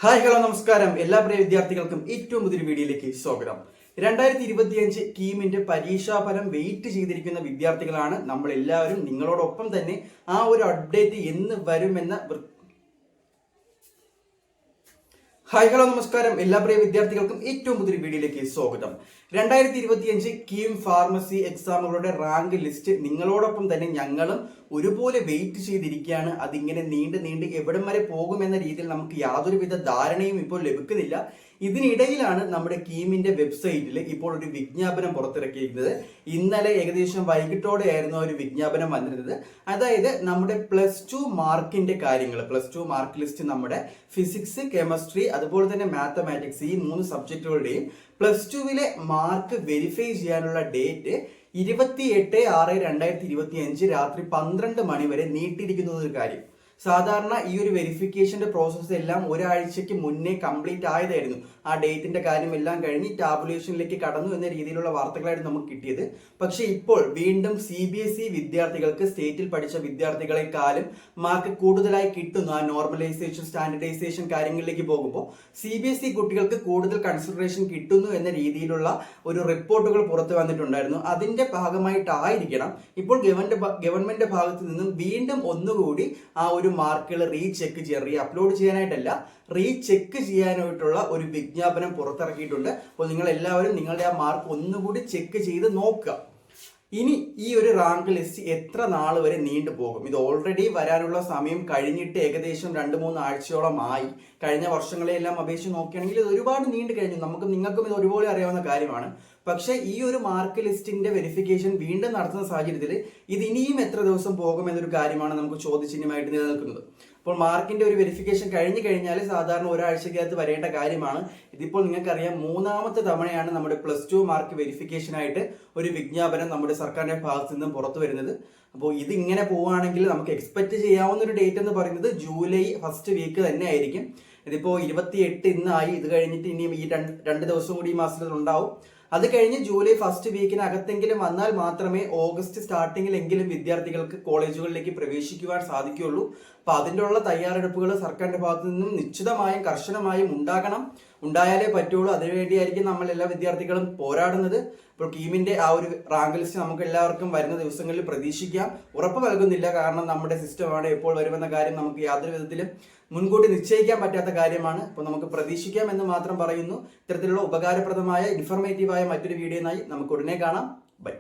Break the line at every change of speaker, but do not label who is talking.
Hi hello നമസ്കാരം. എല്ലാ പ്രിയ വിദ്യാർത്ഥികൾക്കും ഏറ്റവും പുതിയൊരു വീഡിയോയിലേക്ക് സ്വാഗതം. 2025 കീമിന്റെ പരീക്ഷാഫലം വെയിറ്റ് ചെയ്തിരിക്കുന്ന വിദ്യാർത്ഥികളാണ് നമ്മൾ എല്ലാവരും. നിങ്ങളോടൊപ്പം തന്നെ ആ ഒരു അപ്ഡേറ്റ് എന്ന് വരുമെന്ന ഹായ് ഹലോ നമസ്കാരം. എല്ലാ പ്രിയ വിദ്യാർത്ഥികൾക്കും ഏറ്റവും പുതിയൊരു വീഡിയോയിലേക്ക് സ്വാഗതം. 2025 കീം ഫാർമസി എക്സാമുകളുടെ റാങ്ക് ലിസ്റ്റ് നിങ്ങളോടൊപ്പം തന്നെ ഞങ്ങളും ഒരുപോലെ വെയിറ്റ് ചെയ്തിരിക്കുകയാണ്. അതിങ്ങനെ നീണ്ട് എവിടം വരെ പോകുമെന്ന രീതിയിൽ നമുക്ക് യാതൊരുവിധ ധാരണയും ഇപ്പോൾ ലഭിക്കുന്നില്ല. ഇതിനിടയിലാണ് നമ്മുടെ കീമിന്റെ വെബ്സൈറ്റിൽ ഇപ്പോൾ ഒരു വിജ്ഞാപനം പുറത്തിറക്കിയിരിക്കുന്നത്. ഇന്നലെ ഏകദേശം വൈകിട്ടോടെയായിരുന്നു ആ ഒരു വിജ്ഞാപനം വന്നിരുന്നത്. അതായത് നമ്മുടെ +2 മാർക്കിന്റെ കാര്യങ്ങൾ, +2 മാർക്ക് ലിസ്റ്റ് നമ്മുടെ ഫിസിക്സ്, കെമിസ്ട്രി, അതുപോലെ തന്നെ മാത്തമാറ്റിക്സ്, ഈ 3 സബ്ജക്റ്റുകളുടെയും +2വിലെ മാർക്ക് വെരിഫൈ ചെയ്യാനുള്ള ഡേറ്റ് 28/6/2025 രാത്രി 12 മണി വരെ നീട്ടിയിരിക്കുന്ന ഒരു കാര്യം. സാധാരണ ഈ ഒരു വെരിഫിക്കേഷന്റെ പ്രോസസ്സ് എല്ലാം ഒരാഴ്ചക്ക് മുന്നേ കംപ്ലീറ്റ് ആയതായിരുന്നു. ആ ഡേറ്റിന്റെ കാര്യം എല്ലാം കഴിഞ്ഞ് ടാബുലേഷനിലേക്ക് കടന്നു എന്ന രീതിയിലുള്ള വാർത്തകളായിരുന്നു നമുക്ക് കിട്ടിയത്. പക്ഷെ ഇപ്പോൾ വീണ്ടും CBSE വിദ്യാർത്ഥികൾക്ക് സ്റ്റേറ്റിൽ പഠിച്ച വിദ്യാർത്ഥികളെക്കാളും മാർക്ക് കൂടുതലായി കിട്ടുന്നു. ആ നോർമലൈസേഷൻ, സ്റ്റാൻഡർഡൈസേഷൻ കാര്യങ്ങളിലേക്ക് പോകുമ്പോൾ CBSE കുട്ടികൾക്ക് കൂടുതൽ കൺസിഡറേഷൻ കിട്ടുന്നു എന്ന രീതിയിലുള്ള ഒരു റിപ്പോർട്ടുകൾ പുറത്തു വന്നിട്ടുണ്ടായിരുന്നു. അതിന്റെ ഭാഗമായിട്ടായിരിക്കണം ഇപ്പോൾ ഗവൺമെന്റ് ഭാഗത്തു നിന്നും വീണ്ടും ഒന്നുകൂടി ആ ഒരു മാർക്കുകൾ റീചെക്ക് അപ്ലോഡ് ചെയ്യാനായിട്ടല്ല, റീചെക്ക് ചെയ്യാനായിട്ടുള്ള ഒരു വിജ്ഞാപനം പുറത്തിറക്കിയിട്ടുണ്ട്. അപ്പോൾ നിങ്ങൾ എല്ലാവരും നിങ്ങളുടെ ആ മാർക്ക് ഒന്നുകൂടി ചെക്ക് ചെയ്ത് നോക്കുക. ഇനി ഈ ഒരു റാങ്ക് ലിസ്റ്റ് എത്ര നാൾ വരെ നീണ്ടു പോകും? ഇത് ഓൾറെഡി വരാനുള്ള സമയം കഴിഞ്ഞിട്ട് ഏകദേശം 2-3 ആഴ്ചയോളം ആയി. കഴിഞ്ഞ വർഷങ്ങളെല്ലാം അപേക്ഷിച്ച് നോക്കുകയാണെങ്കിൽ ഇത് ഒരുപാട് നീണ്ടു കഴിഞ്ഞു. നിങ്ങൾക്കും ഇത് ഒരുപോലെ അറിയാവുന്ന കാര്യമാണ്. പക്ഷേ ഈ ഒരു മാർക്ക് ലിസ്റ്റിന്റെ വെരിഫിക്കേഷൻ വീണ്ടും നടത്തുന്ന സാഹചര്യത്തിൽ ഇത് ഇനിയും എത്ര ദിവസം പോകുമെന്നൊരു കാര്യമാണ് നമുക്ക് ചോദ്യചിഹ്നമായിട്ട് നിലനിൽക്കുന്നത്. അപ്പോൾ മാർക്കിന്റെ ഒരു വെരിഫിക്കേഷൻ കഴിഞ്ഞു കഴിഞ്ഞാൽ സാധാരണ ഒരാഴ്ചക്കകത്ത് വരേണ്ട കാര്യമാണ്. ഇതിപ്പോൾ നിങ്ങൾക്കറിയാം, 3ാമത്തെ തവണയാണ് നമ്മുടെ +2 മാർക്ക് വെരിഫിക്കേഷനായിട്ട് ഒരു വിജ്ഞാപനം നമ്മുടെ സർക്കാരിന്റെ ഭാഗത്തു നിന്നും പുറത്തു വരുന്നത്. അപ്പോൾ ഇതിങ്ങനെ പോവുകയാണെങ്കിൽ നമുക്ക് എക്സ്പെക്ട് ചെയ്യാവുന്ന ഒരു ഡേറ്റ് എന്ന് പറയുന്നത് ജൂലൈ ഫസ്റ്റ് വീക്ക് തന്നെ ആയിരിക്കും. ഇതിപ്പോൾ 28 ഇന്നായി. ഇത് കഴിഞ്ഞിട്ട് ഇനിയും ഈ 2 ദിവസം കൂടി ഈ മാസത്തിൽ ഉണ്ടാവും. അത് കഴിഞ്ഞ് ജൂലൈ ഫസ്റ്റ് വീക്കിനകത്തെങ്കിലും വന്നാൽ മാത്രമേ ഓഗസ്റ്റ് സ്റ്റാർട്ടിങ്ങിലെങ്കിലും വിദ്യാർത്ഥികൾക്ക് കോളേജുകളിലേക്ക് പ്രവേശിക്കുവാൻ സാധിക്കുകയുള്ളൂ. അപ്പൊ അതിൻ്റെ ഉള്ള തയ്യാറെടുപ്പുകൾ സർക്കാരിന്റെ ഭാഗത്തു നിന്നും നിശ്ചിതമായും കർശനമായും ഉണ്ടായാലേ പറ്റുള്ളൂ. അതിനുവേണ്ടിയായിരിക്കും നമ്മൾ എല്ലാ വിദ്യാർത്ഥികളും പോരാടുന്നത്. ഇപ്പോൾ കീമിന്റെ ആ ഒരു റാങ്ക് ലിസ്റ്റ് നമുക്ക് എല്ലാവർക്കും വരുന്ന ദിവസങ്ങളിൽ പ്രതീക്ഷിക്കാം. ഉറപ്പ് നൽകുന്നില്ല, കാരണം നമ്മുടെ സിസ്റ്റമാണ്. എപ്പോൾ വരുമെന്ന കാര്യം നമുക്ക് യാതൊരു വിധത്തിലും മുൻകൂട്ടി നിശ്ചയിക്കാൻ പറ്റാത്ത കാര്യമാണ്. അപ്പോൾ നമുക്ക് പ്രതീക്ഷിക്കാം എന്ന് മാത്രം പറയുന്നു. ഇത്തരത്തിലുള്ള ഉപകാരപ്രദമായ ഇൻഫർമേറ്റീവായ മറ്റൊരു വീഡിയോയുമായി നമുക്ക് ഉടനെ കാണാം. ബൈ.